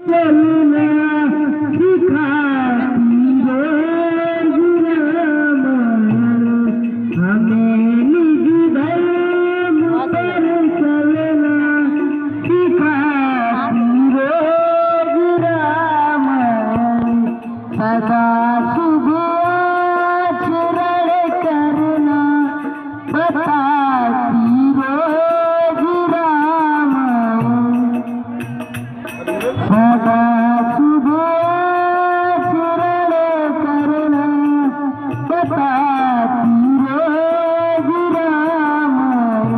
चलना सिखाती रोज रामायण हमें निज धर्म पर चलना सिखाती रोज रामायण सदा शुभ आचरण करना बताती रोज रामायण सदा शुभ आचरण करना बताती रोज रामायण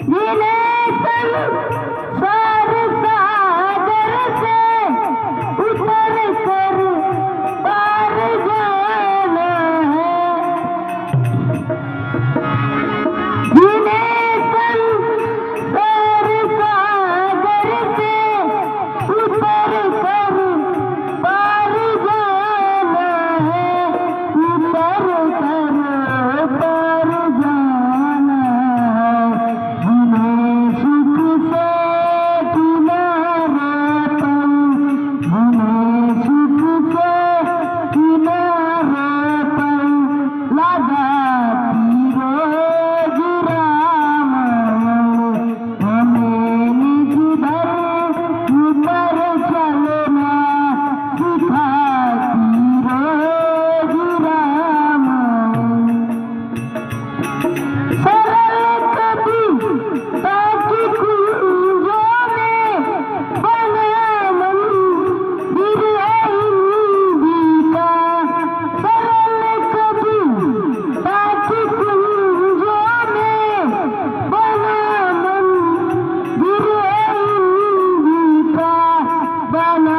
जिन्हें संसार सागर से उतर कर पार जाना है जिन्हें संसार सागर से उतर कर पार जाना है उतर कर पार जाना है जिन्हें सुख से किनारा पाऊं जिन्हें सुख से किनारा पाऊं लगाती रोज रामायण हमें निज धर्म पर चलना सिखाती रोज रामायण सरल कविता की कुंजों में बना मंदिर है हिंदी का सरल कविता की कुंजों में बना मंदिर है हिंदी का बना